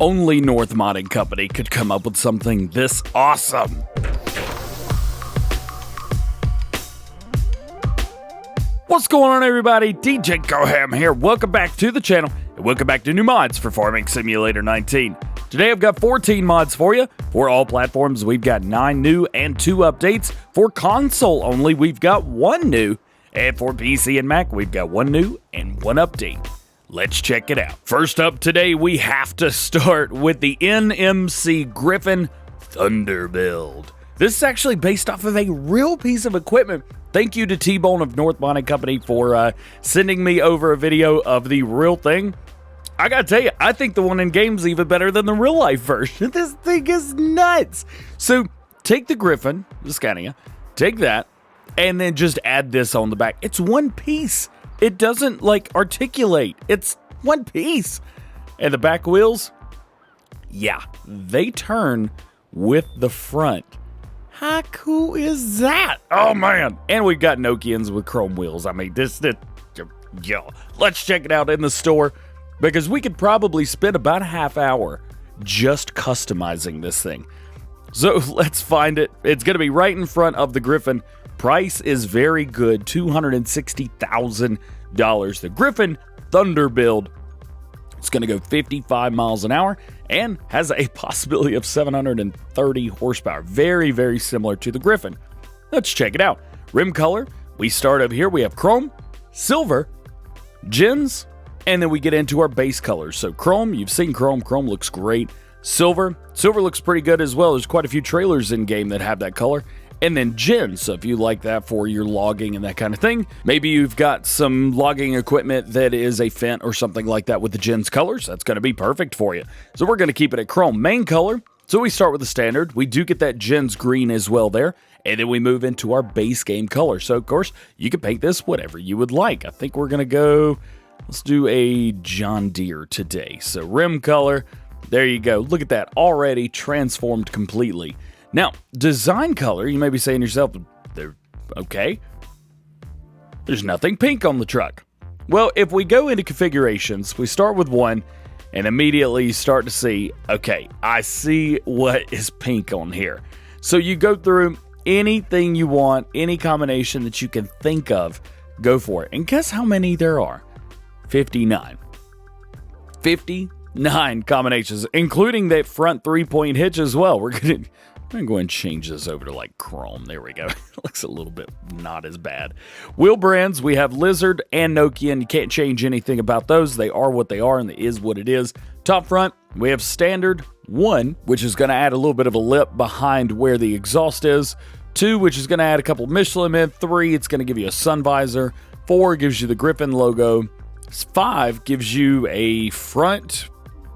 Only North Modding Company could come up with something this awesome. What's going on, everybody? DjGoHam here. Welcome back to the channel, and welcome back to new mods for Farming Simulator 19. Today I've got 14 mods for you. For all platforms, we've got 9 new and 2 updates. For console only, we've got 1 new. And for PC and Mac, we've got 1 new and 1 update. Let's check it out. First up today, we have to start with the NMC Griffin Thunderbuild. This is actually based off of a real piece of equipment. Thank you to T-Bone of North Modding Company for sending me over a video of the real thing. I gotta tell you, I think the one in game's even better than the real life version. This thing is nuts. So take the Griffin, the Scania, take that, and then just add this on the back. It's one piece. It doesn't like articulate. It's one piece. And the back wheels, yeah, they turn with the front. How cool is that? Oh man. And we've got Nokians with chrome wheels. I mean, yo, let's check it out in the store because we could probably spend about a half hour just customizing this thing. So let's find it. It's going to be right in front of the Griffin. Price is very good, $260,000. The Griffin Thunderbuild. It's going to go 55 miles an hour and has a possibility of 730 horsepower. Very, very similar to the Griffin. Let's check it out. Rim color, we start up here. We have chrome, silver, gens, and then we get into our base colors. So chrome, you've seen chrome. Chrome looks great. Silver looks pretty good as well. There's quite a few trailers in game that have that color. And then gens, so if you like that for your logging and that kind of thing. Maybe you've got some logging equipment that is a Fendt or something like that with the gens colors. That's going to be perfect for you. So we're going to keep it at chrome. Main color, so we start with the standard. We do get that gens green as well there. And then we move into our base game color. So, of course, you can paint this whatever you would like. I think we're going to go, let's do a John Deere today. So rim color, there you go. Look at that, already transformed completely. Now, design color, you may be saying to yourself, they're okay. There's nothing pink on the truck. Well, if we go into configurations, we start with 1 and immediately you start to see, okay, I see what is pink on here. So you go through anything you want, any combination that you can think of, go for it. And guess how many there are? 59. 59 combinations, including that front 3-point hitch as well. I'm going to go ahead and change this over to like chrome. There we go. It looks a little bit not as bad. Wheel brands, we have Lizard and Nokian. You can't change anything about those. They are what they are and it is what it is. Top front, we have standard 1, which is going to add a little bit of a lip behind where the exhaust is. 2, which is going to add a couple Michelin in. 3, it's going to give you a sun visor. 4 gives you the Griffin logo. 5 gives you a front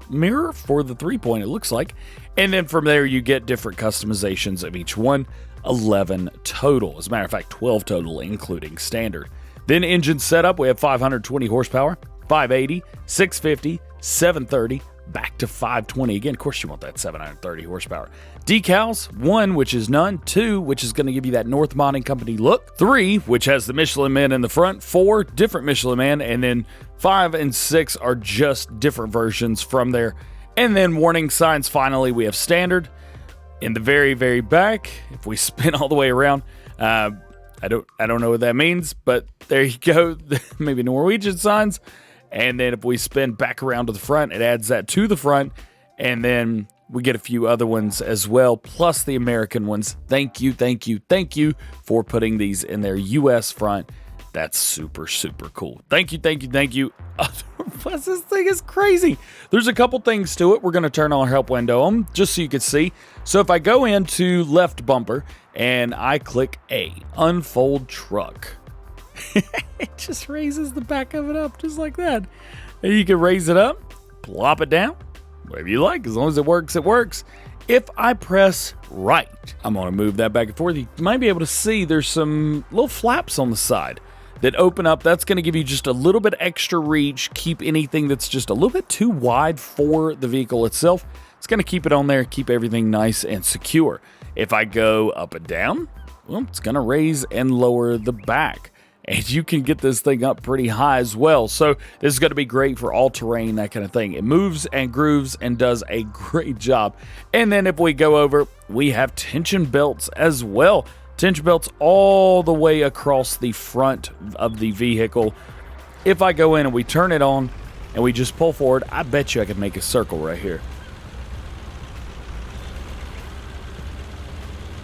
mirror for the 3-point, it looks like. And then from there, you get different customizations of each one. 11 total. As a matter of fact, 12 total, including standard. Then engine setup, we have 520 horsepower, 580, 650, 730, back to 520. Again, of course, you want that 730 horsepower. Decals, 1, which is none. 2, which is going to give you that North Modding Company look. 3, which has the Michelin Man in the front. 4, different Michelin Man. And then 5 and 6 are just different versions from there. And then warning signs, finally, we have standard. In the very, very back, if we spin all the way around, I don't know what that means, but there you go. Maybe Norwegian signs. And then if we spin back around to the front, it adds that to the front. And then we get a few other ones as well, plus the American ones. Thank you for putting these in their US front. That's super, super cool. Thank you. Plus, this thing is crazy. There's a couple things to it. We're going to turn our help window on just so you can see. So if I go into left bumper and I click A, unfold truck, it just raises the back of it up just like that. And you can raise it up, plop it down, whatever you like. As long as it works, it works. If I press right, I'm going to move that back and forth. You might be able to see there's some little flaps on the side that open up. That's going to give you just a little bit extra reach, keep anything that's just a little bit too wide for the vehicle itself. It's going to keep it on there, keep everything nice and secure. If I go up and down, well, it's going to raise and lower the back. and you can get this thing up pretty high as well. So this is going to be great for all terrain, that kind of thing. It moves and grooves and does a great job. And then if we go over, we have tension belts as well. Tension belts all the way across the front of the vehicle. If I go in and we turn it on and we just pull forward, I bet you I could make a circle right here.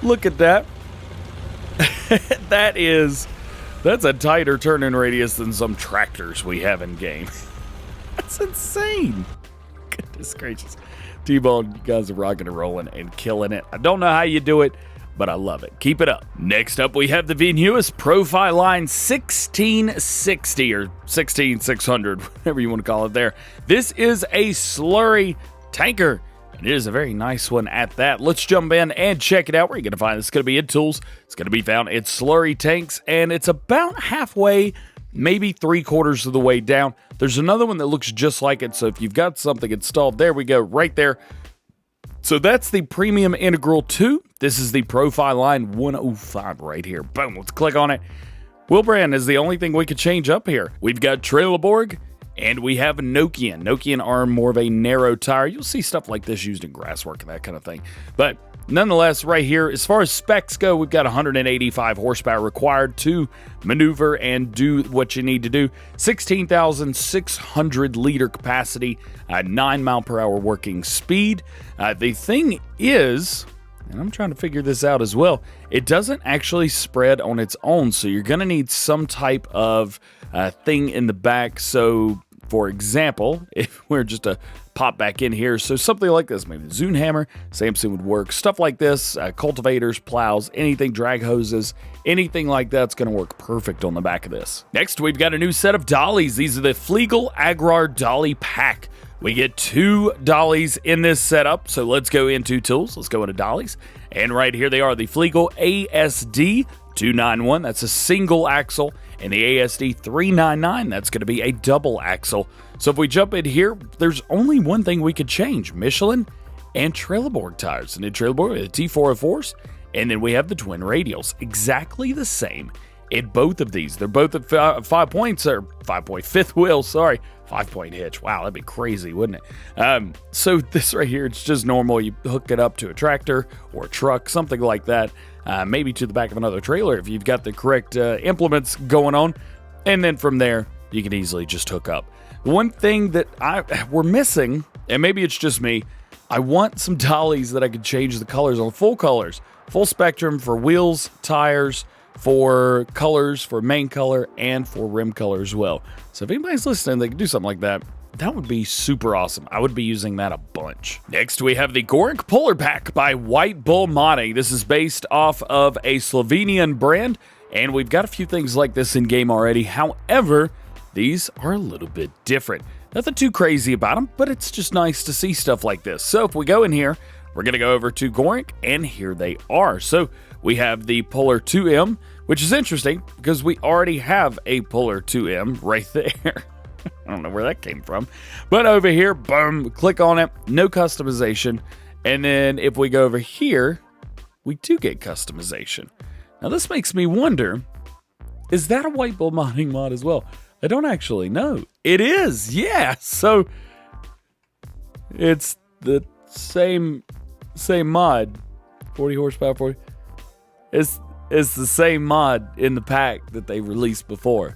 Look at that. That's a tighter turning radius than some tractors we have in game. That's insane. Goodness gracious. T-Bone, you guys are rocking and rolling and killing it. I don't know how you do it, but I love it. Keep it up. Next up, we have the Veenhuis Profi line 1660 or 16600, whatever you want to call it there. This is a slurry tanker. It is a very nice one at that. Let's jump in and check it out. Where are you going to find it? It's going to be in Tools. It's going to be found in Slurry Tanks, and it's about halfway, maybe 3/4 of the way down. There's another one that looks just like it, so if you've got something installed, there we go, right there. So that's the Premium Integral 2. This is the Profi line 105 right here. Boom, let's click on it. Wheel brand is the only thing we could change up here. We've got Trailerborg, and we have Nokian. Nokian are more of a narrow tire. You'll see stuff like this used in grasswork and that kind of thing. But nonetheless, right here, as far as specs go, we've got 185 horsepower required to maneuver and do what you need to do. 16,600 liter capacity, 9 mile per hour working speed. The thing is, and I'm trying to figure this out as well, it doesn't actually spread on its own, so you're going to need some type of thing in the back. So for example, if we're just to pop back in here, so something like this, maybe the Zune hammer, Samson would work. Stuff like this, cultivators, plows, anything, drag hoses, anything like that's going to work perfect on the back of this. Next, we've got a new set of dollies. These are the Fliegl Agrar Dolly Pack. We get 2 dollies in this setup, so let's go into Tools. Let's go into dollies, and right here they are, the Fliegl ASD 291, that's a single axle, and the ASD 399, that's going to be a double axle. So if we jump in here, there's only one thing we could change: Michelin and Trailerborg tires. And in Trailerborg, we have the T404s, and then we have the twin radials, exactly the same in both of these. They're both at 5 points, or 5-point fifth wheel, sorry, 5-point hitch. Wow, that'd be crazy, wouldn't it? So this right here, it's just normal. You hook it up to a tractor or a truck, something like that, maybe to the back of another trailer if you've got the correct implements going on, and then from there, you can easily just hook up. One thing that we're missing, and maybe it's just me, I want some dollies that I could change the colors on, full colors, full spectrum for wheels, tires, for colors, for main color, and for rim color as well. So if anybody's listening, they can do something like that. That would be super awesome. I would be using that a bunch. Next, we have the Gorg Polar Pack by White Bull Modding. This is based off of a Slovenian brand, and we've got a few things like this in game already. However, these are a little bit different. Nothing too crazy about them, but it's just nice to see stuff like this. So if we go in here, we're going to go over to Gorenc, and here they are. So we have the Puler 2M, which is interesting because we already have a Puler 2M right there. I don't know where that came from. But over here, boom, click on it, no customization. And then if we go over here, we do get customization. Now this makes me wonder, is that a White Bull modding mod as well? I don't actually know. It is, yeah. So it's the same mod, 40 horsepower, 40. It's the same mod in the pack that they released before.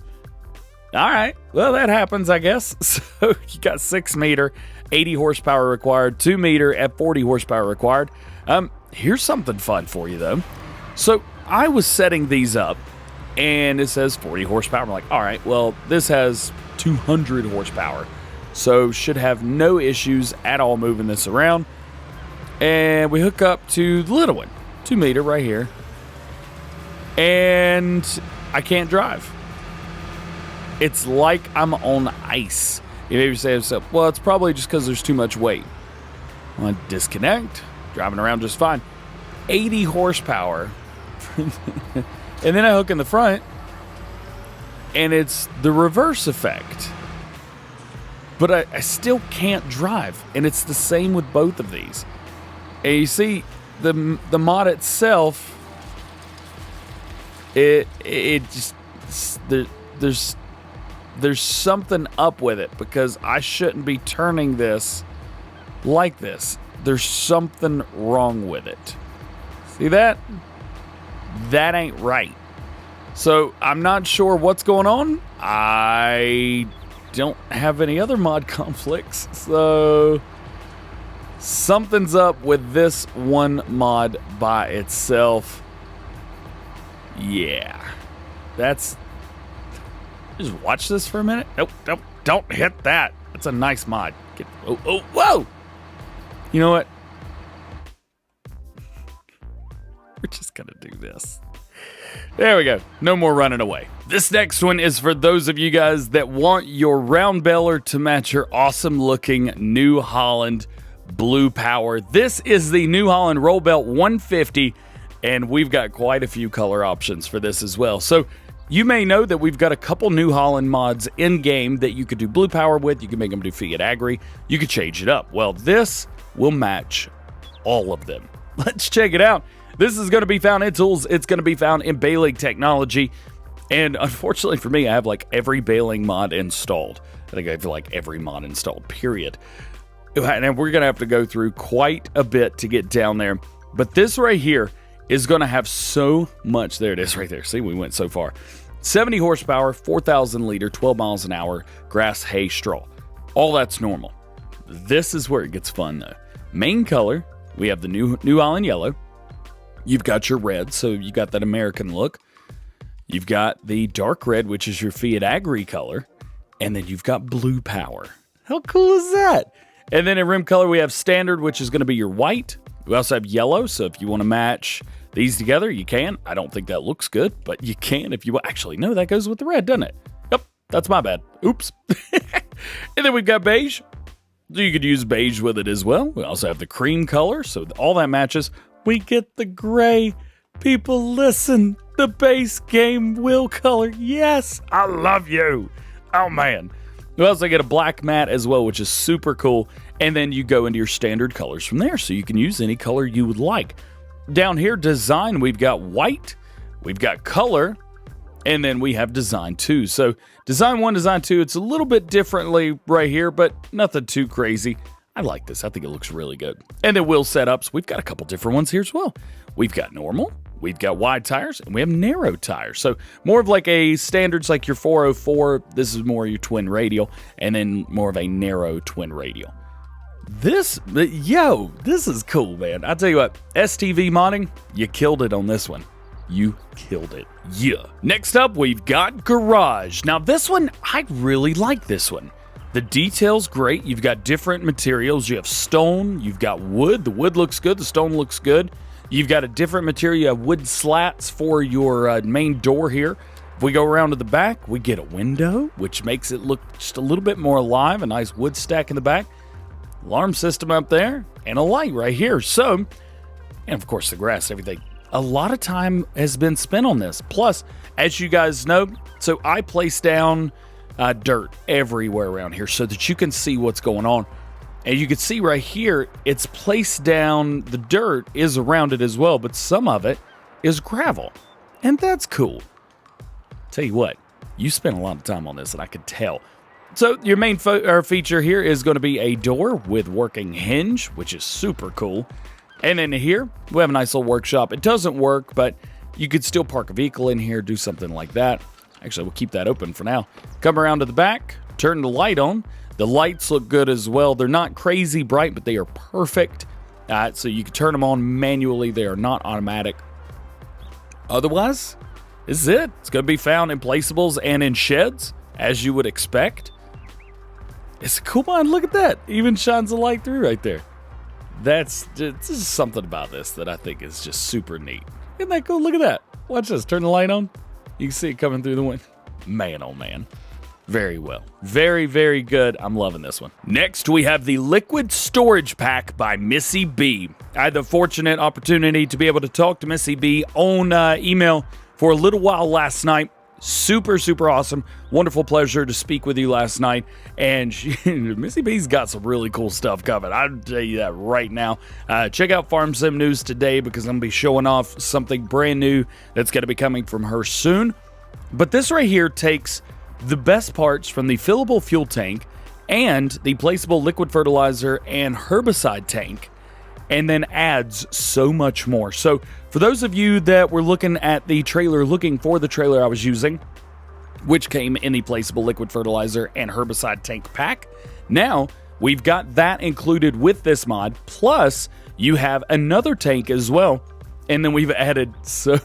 All right, well, that happens, I guess. So you got 6 meter, 80 horsepower required, 2 meter at 40 horsepower required. Here's something fun for you, though. So I was setting these up, and it says 40 horsepower. I'm like, all right, well, this has 200 horsepower, so should have no issues at all moving this around. And we hook up to the little one, 2 meter right here, and I can't drive. It's like I'm on ice. You maybe say to yourself, well, it's probably just because there's too much weight. I want to disconnect, driving around just fine. 80 horsepower. And then I hook in the front, and it's the reverse effect. But I still can't drive, and it's the same with both of these. And you see, the mod itself, it just there's something up with it because I shouldn't be turning this like this. There's something wrong with it. See that? That ain't right. So I'm not sure what's going on. I don't have any other mod conflicts, so something's up with this one mod by itself. Yeah, that's... Just watch this for a minute. Nope, don't hit that. That's a nice mod. Whoa! You know what? We're just gonna do this. There we go. No more running away. This next one is for those of you guys that want your round baler to match your awesome looking New Holland Blue Power. This is the New Holland RowBelt 150, and we've got quite a few color options for this as well. So you may know that we've got a couple New Holland mods in game that you could do Blue Power with. You can make them do Fiat Agri. You could change it up. Well, this will match all of them. Let's check it out. This is going to be found in tools. It's going to be found in baling technology. And unfortunately for me, I have like every baling mod installed. I think I have like every mod installed, period. And we're going to have to go through quite a bit to get down there. But this right here is going to have so much. There it is right there. See, we went so far. 70 horsepower, 4,000 liter, 12 miles an hour, grass, hay, straw. All that's normal. This is where it gets fun though. Main color, we have the New Holland yellow. You've got your red, so you got that American look. You've got the dark red, which is your Fiat Agri color. And then you've got Blue Power. How cool is that? And then in rim color, we have standard, which is going to be your white. We also have yellow, so if you want to match these together, you can. I don't think that looks good, but you can if you want. Actually, no, that goes with the red, doesn't it? Yep, that's my bad. Oops. And then we've got beige. So you could use beige with it as well. We also have the cream color, so all that matches. We get the gray. People, listen. The base game wheel color. Yes, I love you. Oh, man. We also get a black mat as well, which is super cool. And then you go into your standard colors from there, so you can use any color you would like. Down here, design, we've got white, we've got color, and then we have design 2. So design 1, design 2, it's a little bit differently right here, but nothing too crazy. I like this. I think it looks really good. And then wheel setups, we've got a couple different ones here as well. We've got normal, we've got wide tires, and we have narrow tires. So more of like a standards like your 404. This is more your twin radial, and then more of a narrow twin radial. This is cool, man. I tell you what, STV modding, you killed it on this one. You killed it. Yeah. Next up, we've got Garage. Now this one, I really like this one. The detail's great. You've got different materials. You have stone. You've got wood. The wood looks good. The stone looks good. You've got a different material. You have wood slats for your main door here. If we go around to the back, we get a window, which makes it look just a little bit more alive. A nice wood stack in the back. Alarm system up there. And a light right here. So, and of course the grass, everything. A lot of time has been spent on this. Plus, as you guys know, so I place down dirt everywhere around here so that you can see what's going on. And you can see right here, it's placed down, the dirt is around it as well, but some of it is gravel. And that's cool. Tell you what, you spent a lot of time on this, and I could tell. So your main feature here is going to be a door with working hinge, which is super cool. And then here, we have a nice little workshop. It doesn't work, but you could still park a vehicle in here, do something like that. Actually, we'll keep that open for now. Come around to the back, turn the light on. The lights look good as well. They're not crazy bright, but they are perfect. So you can turn them on manually. They are not automatic. Otherwise, this is it. It's going to be found in placeables and in sheds, as you would expect. It's a cool one. Look at that. Even shines a light through right there. This is something about this that I think is just super neat. Isn't that cool? Look at that. Watch this. Turn the light on. You can see it coming through the window. Man, oh man. Very well. Very, very good. I'm loving this one. Next, we have the Liquid Storage Pack by Missy B. I had the fortunate opportunity to be able to talk to Missy B on email for a little while last night. Super, super awesome. Wonderful pleasure to speak with you last night. And Missy B's got some really cool stuff coming. I'll tell you that right now. Check out Farm Sim News today because I'm going to be showing off something brand new that's going to be coming from her soon. But this right here takes the best parts from the fillable fuel tank and the placeable liquid fertilizer and herbicide tank, and then adds so much more. So for those of you that were looking at the trailer, looking for the trailer I was using, which came in the placeable liquid fertilizer and herbicide tank pack, now we've got that included with this mod, plus you have another tank as well, and then we've added so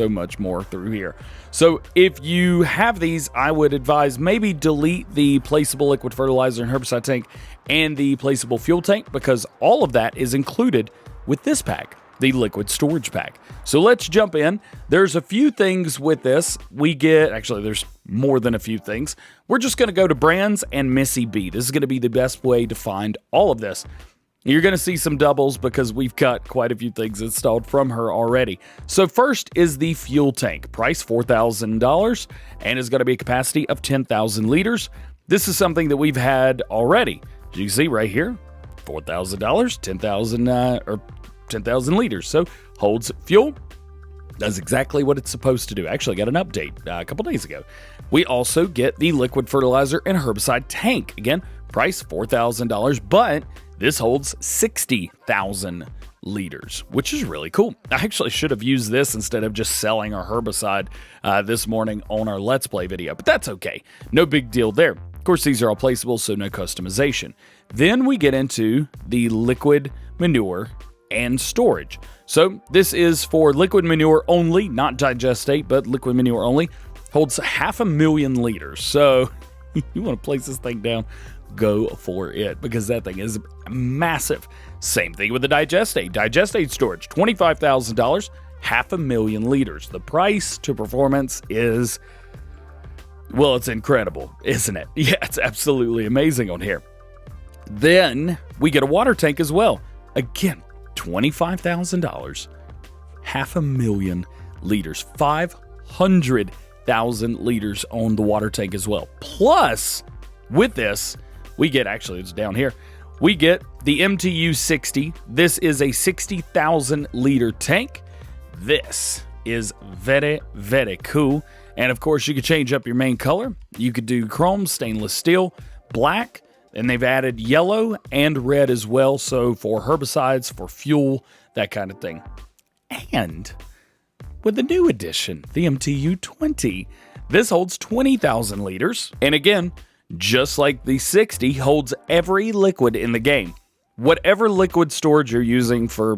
much more through here. So if you have these, I would advise maybe delete the placeable liquid fertilizer and herbicide tank and the placeable fuel tank, because all of that is included with this pack, the liquid storage pack. So let's jump in. There's a few things with this. We get, actually there's more than a few things. We're just going to go to brands and Missy B. This is going to be the best way to find all of this. You're going to see some doubles because we've got quite a few things installed from her already. So first is the fuel tank. Price $4,000 and is going to be a capacity of 10,000 liters. This is something that we've had already. As you can see right here, $4,000, 10,000 liters. So holds fuel, does exactly what it's supposed to do. Actually, got an update a couple days ago. We also get the liquid fertilizer and herbicide tank. Again, price $4,000, but this holds 60,000 liters, which is really cool. I actually should have used this instead of just selling our herbicide this morning on our Let's Play video, but that's okay. No big deal there. Of course, these are all placeable, so no customization. Then we get into the liquid manure and storage. So this is for liquid manure only, not digestate, but liquid manure only. Holds 500,000 liters. So you want to place this thing down, go for it, because that thing is massive. Same thing with the digestate. Digestate storage, $25,000, 500,000 liters. The price to performance is, well, it's incredible, isn't it? Yeah, it's absolutely amazing on here. Then we get a water tank as well. Again, $25,000, 500,000 liters, 500,000 liters on the water tank as well. Plus, with this, we get, actually it's down here, we get the MTU 60. This is a 60,000 liter tank. This is very, very cool. And of course, you could change up your main color. You could do chrome, stainless steel, black, and they've added yellow and red as well. So for herbicides, for fuel, that kind of thing. And with the new addition, the MTU 20, this holds 20,000 liters. And again, just like the 60, holds every liquid in the game. Whatever liquid storage you're using for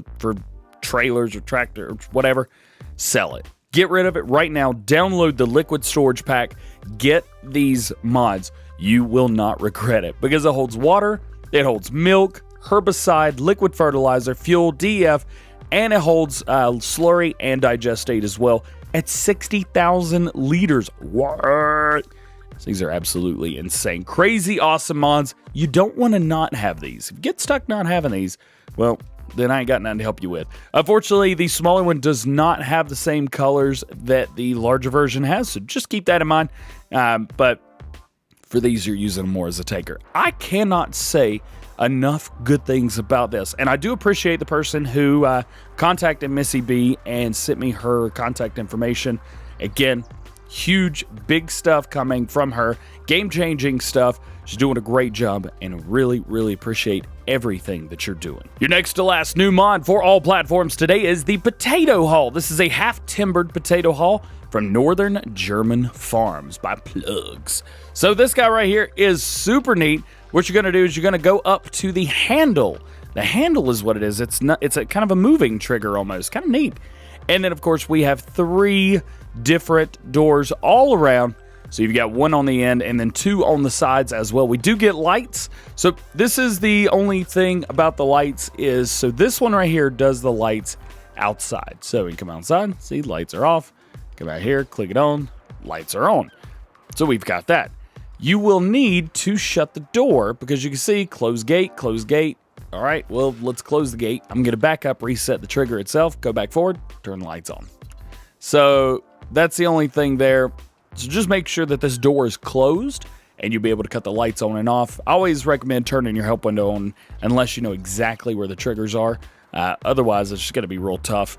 trailers or tractor or whatever, sell it. Get rid of it right now. Download the liquid storage pack. Get these mods. You will not regret it, because it holds water, it holds milk, herbicide, liquid fertilizer, fuel, DEF, and it holds slurry and digestate as well at 60,000 liters. What? These are absolutely insane. Crazy awesome mods. You don't want to not have these. If you get stuck not having these, well, then I ain't got nothing to help you with. Unfortunately, the smaller one does not have the same colors that the larger version has, so just keep that in mind. But for these, you're using them more as a taker. I cannot say enough good things about this, and I do appreciate the person who contacted Missy B and sent me her contact information. Again, huge, big stuff coming from her. Game-changing stuff. She's doing a great job, and really, really appreciate everything that you're doing. Your next to last new mod for all platforms today is the Potato Haul. This is a half-timbered potato haul from Northern German Farms by Plugs. So this guy right here is super neat. What you're going to do is you're going to go up to the handle. The handle is what it is. It's a kind of a moving trigger almost. Kind of neat. And then, of course, we have 3 different doors all around. So you've got 1 on the end and then 2 on the sides as well. We do get lights. So this is the only thing about the lights is, so this one right here does the lights outside. So we can come outside, see, lights are off. Come out here, click it on, lights are on. So we've got that. You will need to shut the door because you can see, close gate, close gate. All right, well, let's close the gate. I'm going to back up, reset the trigger itself, go back forward, turn the lights on. So that's the only thing there. So just make sure that this door is closed and you'll be able to cut the lights on and off. I always recommend turning your help window on unless you know exactly where the triggers are. Otherwise, it's just going to be real tough.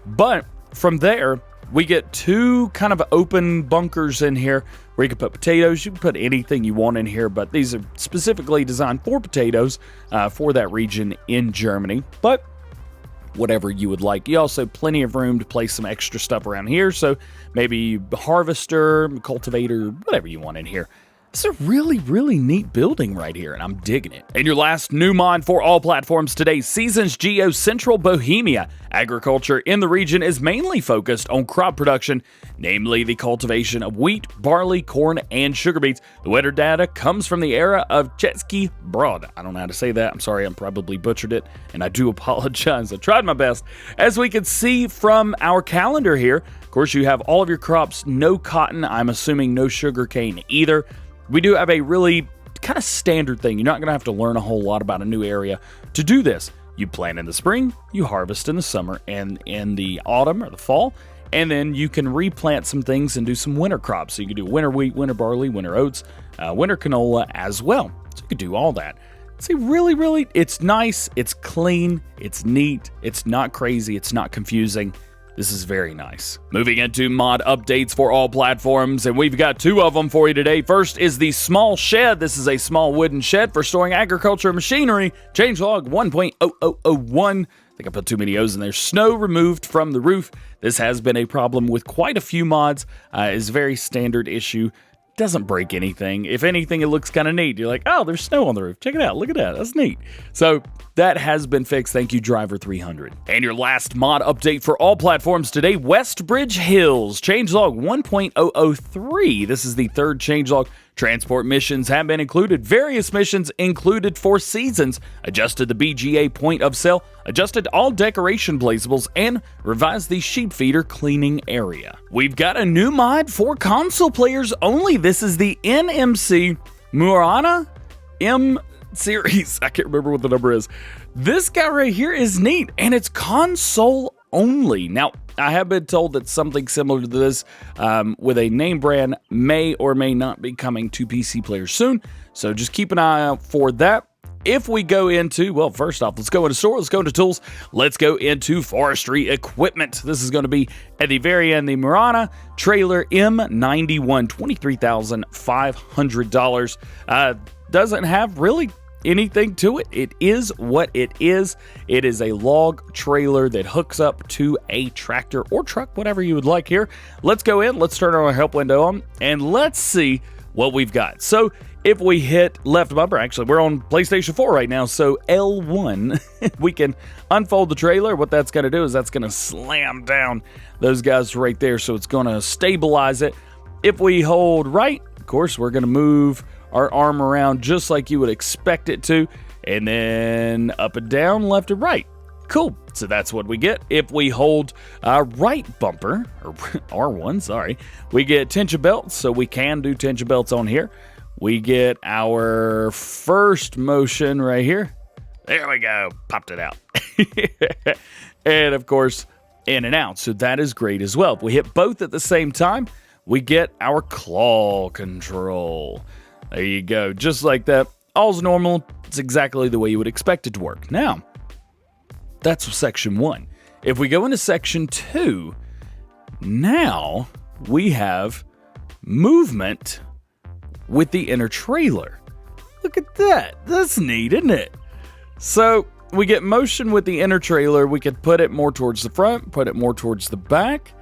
But from there, We get two kind of open bunkers in here where you can put potatoes. You can put anything you want in here, but these are specifically designed for potatoes for that region in Germany. But whatever you would like. You also have plenty of room to place some extra stuff around here. So maybe harvester, cultivator, whatever you want in here. It's a really, really neat building right here, and I'm digging it. And your last new mod for all platforms today, Seasons Geo Central Bohemia. Agriculture in the region is mainly focused on crop production, namely the cultivation of wheat, barley, corn, and sugar beets. The weather data comes from the era of Český Brod. I don't know how to say that. I'm sorry, I probably butchered it, and I do apologize. I tried my best. As we can see from our calendar here, of course, you have all of your crops, no cotton. I'm assuming no sugarcane either. We do have a really kind of standard thing. You're not going to have to learn a whole lot about a new area to do this. You plant in the spring, you harvest in the summer and in the autumn or the fall, and then you can replant some things and do some winter crops. So you can do winter wheat, winter barley, winter oats, winter canola as well. So you can do all that. See, really, it's nice, it's clean, it's neat, it's not crazy, it's not confusing. This is very nice. Moving into mod updates for all platforms, and we've got two of them for you today. First is the small shed. This is a small wooden shed for storing agriculture machinery. Changelog 1.0001. I think I put too many O's in there. Snow removed from the roof. This has been a problem with quite a few mods. It's a very standard issue. Doesn't break anything. If anything, it looks kind of neat. You're like, oh, there's snow on the roof. Check it out. Look at that. That's neat. So that has been fixed. Thank you, Driver300. And your last mod update for all platforms today, Westbridge Hills. Changelog 1.003. This is the third changelog. Transport missions have been included. Various missions included for seasons. Adjusted the BGA point of sale. Adjusted all decoration placeables. And revised the sheep feeder cleaning area. We've got a new mod for console players only. This is the NMC Moirana M series. I can't remember what the number is. This guy right here is neat, and it's console only. Now, I have been told that something similar to this with a name brand may or may not be coming to PC players soon, so just keep an eye out for that. If we go into, well, first off, let's go into store, let's go into tools, let's go into forestry equipment. This is going to be at the very end, the Moirana Trailer M91, $23,500. Doesn't have really anything to it. It is what it is. It is a log trailer that hooks up to a tractor or truck, whatever you would like here. Let's go in, let's turn our help window on, and let's see what we've got. So if we hit left bumper, actually we're on PlayStation 4 right now, so L1, we can unfold the trailer. What that's going to do is that's going to slam down those guys right there, so it's going to stabilize it. If we hold right, of course, we're going to move our arm around just like you would expect it to, and then up and down, left and right. Cool. So that's what we get. If we hold right bumper, or R1, sorry, we get tension belts, so we can do tension belts on here. We get our first motion right here. There we go. Popped it out. And of course, in and out. So that is great as well. If we hit both at the same time, we get our claw control. There you go. Just like that. All's normal. It's exactly the way you would expect it to work. Now, that's section 1. If we go into section 2, now we have movement with the inner trailer. Look at that. That's neat, isn't it? So we get motion with the inner trailer. We could put it more towards the front, put it more towards the back,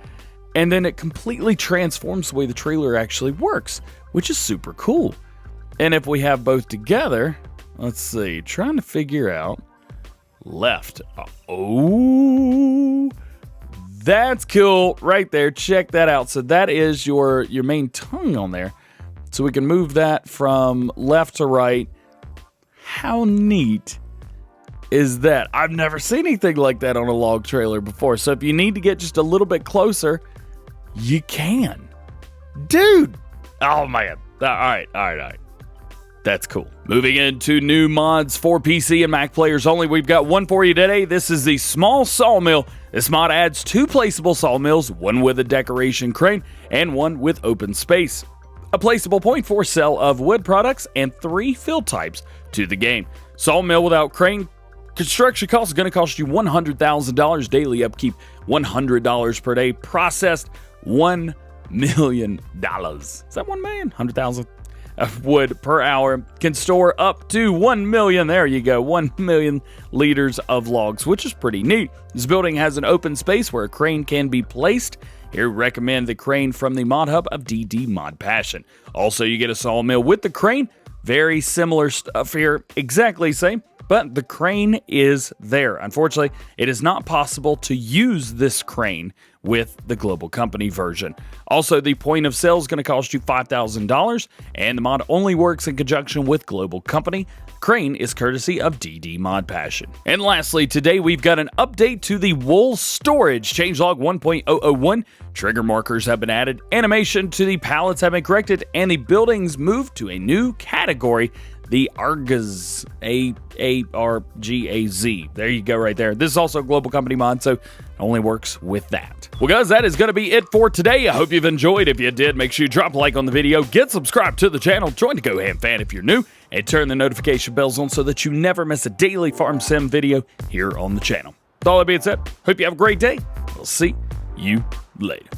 and then it completely transforms the way the trailer actually works, which is super cool. And if we have both together, let's see, trying to figure out left. Oh, that's cool right there. Check that out. So that is your main tongue on there. So we can move that from left to right. How neat is that? I've never seen anything like that on a log trailer before. So if you need to get just a little bit closer, you can. Dude. Oh, man. All right. That's cool. Moving into new mods for PC and Mac players only, we've got one for you today. This is the small sawmill. This mod adds 2 placeable sawmills, one with a decoration crane and one with open space. A placeable point for sale of wood products and 3 fill types to the game. Sawmill without crane Construction costs are going to cost you $100,000. Daily upkeep, $100 per day. Processed, $1 million. Is that 1 million? 100,000 of wood per hour. Can store up to 1 million. There you go. 1 million liters of logs, which is pretty neat. This building has an open space where a crane can be placed. Here, recommend the crane from the mod hub of DD Mod Passion. Also, you get a sawmill with the crane. Very similar stuff here. Exactly same. But the crane is there. Unfortunately, it is not possible to use this crane with the Global Company version. Also, the point of sale is going to cost you $5,000, and the mod only works in conjunction with Global Company. Crane is courtesy of DD Mod Passion. And lastly, today we've got an update to the wool storage. Changelog 1.001. Trigger markers have been added, animation to the pallets have been corrected, and the buildings moved to a new category, the Argaz, A-R-G-A-Z. There you go right there. This is also a Global Company mod, so it only works with that. Well, guys, that is going to be it for today. I hope you've enjoyed. If you did, make sure you drop a like on the video, get subscribed to the channel, join the GoHamFam if you're new, and turn the notification bells on so that you never miss a daily farm sim video here on the channel. With all that being said, hope you have a great day. We'll see you later.